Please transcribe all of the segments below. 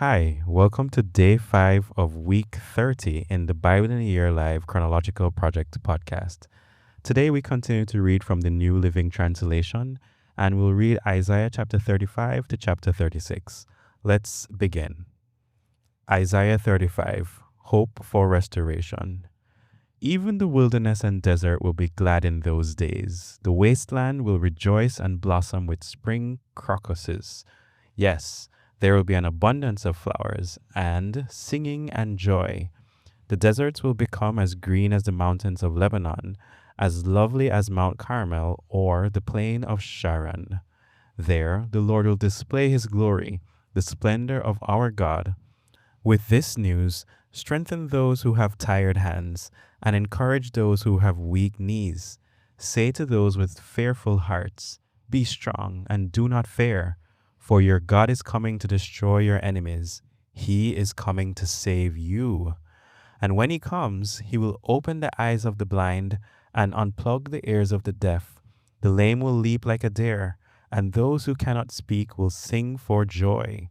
Hi, welcome to day 5 of week 30 in the Bible in a Year Live Chronological Project podcast. Today we continue to read from the New Living Translation and we'll read Isaiah chapter 35 to chapter 36. Let's begin. Isaiah 35, Hope for Restoration. Even the wilderness and desert will be glad in those days. The wasteland will rejoice and blossom with spring crocuses. Yes, there will be an abundance of flowers and singing and joy. The deserts will become as green as the mountains of Lebanon, as lovely as Mount Carmel or the plain of Sharon. There the Lord will display his glory, the splendor of our God. With this news, strengthen those who have tired hands and encourage those who have weak knees. Say to those with fearful hearts, be strong and do not fear, for your God is coming to destroy your enemies. He is coming to save you. And when he comes, he will open the eyes of the blind and unplug the ears of the deaf. The lame will leap like a deer, and those who cannot speak will sing for joy.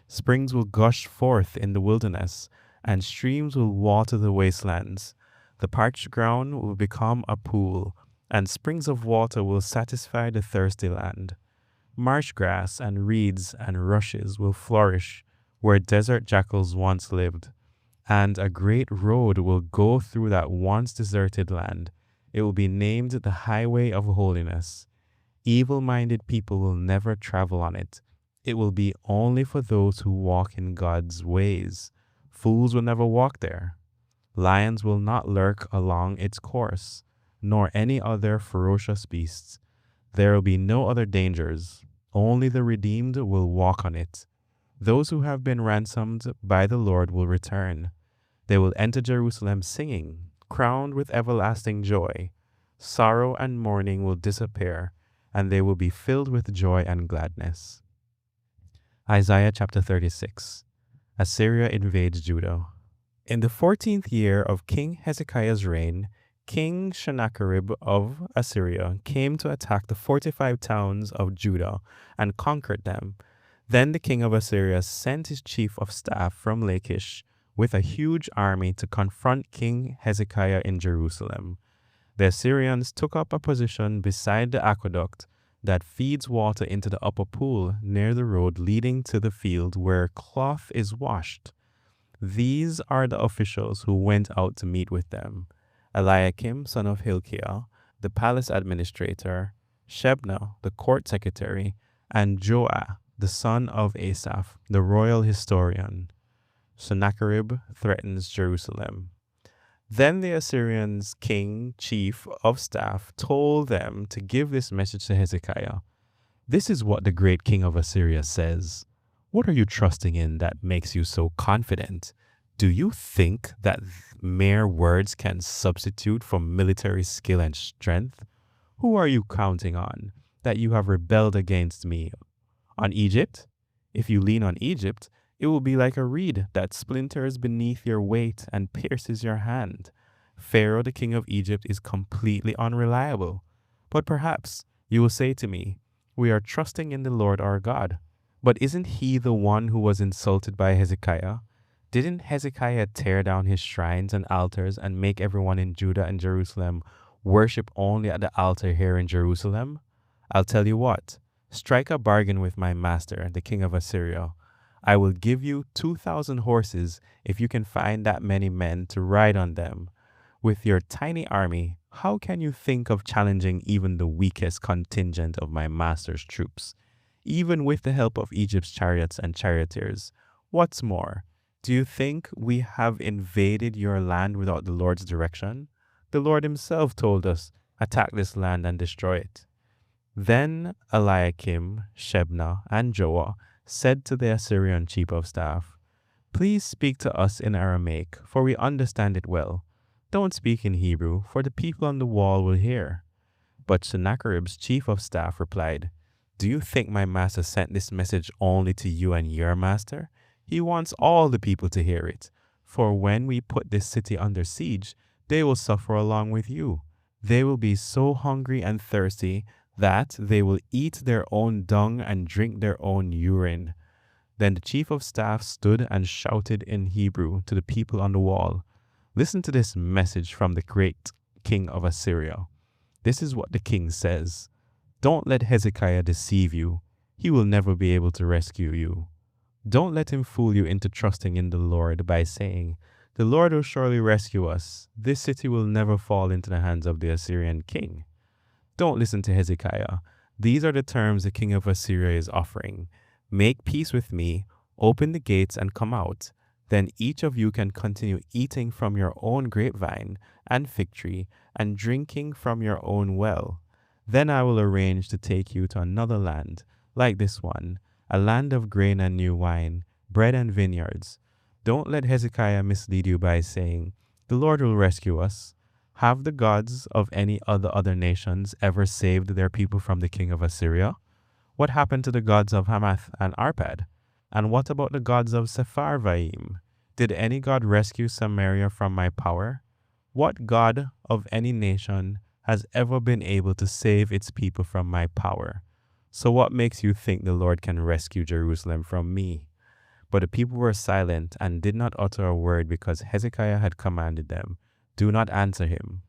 Springs will gush forth in the wilderness, and streams will water the wastelands. The parched ground will become a pool, and springs of water will satisfy the thirsty land. Marsh grass and reeds and rushes will flourish where desert jackals once lived, and a great road will go through that once deserted land. It will be named the Highway of Holiness. Evil-minded people will never travel on it. It will be only for those who walk in God's ways. Fools will never walk there. Lions will not lurk along its course, nor any other ferocious beasts. There will be no other dangers. Only the redeemed will walk on it. Those who have been ransomed by the Lord will return. They will enter Jerusalem singing, crowned with everlasting joy. Sorrow and mourning will disappear, and they will be filled with joy and gladness. Isaiah chapter 36. Assyria invades Judah. In the 14th year of King Hezekiah's reign, King Sennacherib of Assyria came to attack the fortified towns of Judah and conquered them. Then the king of Assyria sent his chief of staff from Lachish with a huge army to confront King Hezekiah in Jerusalem. The Assyrians took up a position beside the aqueduct that feeds water into the upper pool near the road leading to the field where cloth is washed. These are the officials who went out to meet with them: Eliakim, son of Hilkiah, the palace administrator, Shebna, the court secretary, and Joah, the son of Asaph, the royal historian. Sennacherib threatens Jerusalem. Then the Assyrians' king, chief of staff, told them to give this message to Hezekiah. This is what the great king of Assyria says. What are you trusting in that makes you so confident? Do you think that mere words can substitute for military skill and strength? Who are you counting on, that you have rebelled against me? On Egypt? If you lean on Egypt, it will be like a reed that splinters beneath your weight and pierces your hand. Pharaoh, the king of Egypt, is completely unreliable. But perhaps you will say to me, we are trusting in the Lord our God. But isn't he the one who was insulted by Hezekiah? Didn't Hezekiah tear down his shrines and altars and make everyone in Judah and Jerusalem worship only at the altar here in Jerusalem? I'll tell you what, strike a bargain with my master, the king of Assyria. I will give you 2,000 horses if you can find that many men to ride on them. With your tiny army, how can you think of challenging even the weakest contingent of my master's troops? Even with the help of Egypt's chariots and charioteers. What's more, do you think we have invaded your land without the Lord's direction? The Lord himself told us, attack this land and destroy it. Then Eliakim, Shebna, and Joah said to the Assyrian chief of staff, please speak to us in Aramaic, for we understand it well. Don't speak in Hebrew, for the people on the wall will hear. But Sennacherib's chief of staff replied, do you think my master sent this message only to you and your master? He wants all the people to hear it. For when we put this city under siege, they will suffer along with you. They will be so hungry and thirsty that they will eat their own dung and drink their own urine. Then the chief of staff stood and shouted in Hebrew to the people on the wall, "Listen to this message from the great king of Assyria. This is what the king says. Don't let Hezekiah deceive you. He will never be able to rescue you. Don't let him fool you into trusting in the Lord by saying, 'The Lord will surely rescue us. This city will never fall into the hands of the Assyrian king.' Don't listen to Hezekiah. These are the terms the king of Assyria is offering. Make peace with me, open the gates and come out. Then each of you can continue eating from your own grapevine and fig tree and drinking from your own well. Then I will arrange to take you to another land, like this one, a land of grain and new wine, bread and vineyards. Don't let Hezekiah mislead you by saying, 'The Lord will rescue us.' Have the gods of any other nations ever saved their people from the king of Assyria? What happened to the gods of Hamath and Arpad? And what about the gods of Sepharvaim? Did any god rescue Samaria from my power? What god of any nation has ever been able to save its people from my power? So what makes you think the Lord can rescue Jerusalem from me?" But the people were silent and did not utter a word because Hezekiah had commanded them, "Do not answer him."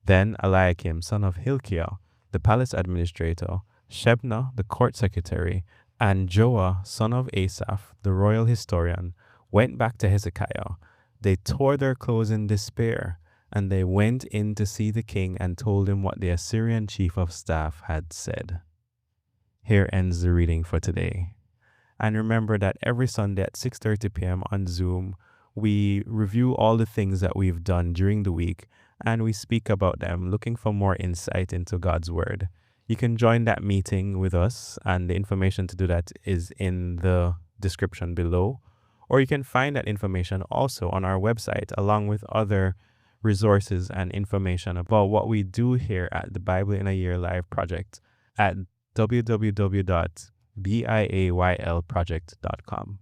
Then Eliakim, son of Hilkiah, the palace administrator, Shebna, the court secretary, and Joah, son of Asaph, the royal historian, went back to Hezekiah. They tore their clothes in despair, and they went in to see the king and told him what the Assyrian chief of staff had said. Here ends the reading for today. And remember that every Sunday at 6:30 p.m. on Zoom, we review all the things that we've done during the week, and we speak about them, looking for more insight into God's word. You can join that meeting with us, and the information to do that is in the description below. Or you can find that information also on our website, along with other resources and information about what we do here at the Bible in a Year Live project at www.BIAYLproject.com.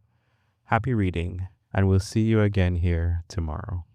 Happy reading, and we'll see you again here tomorrow.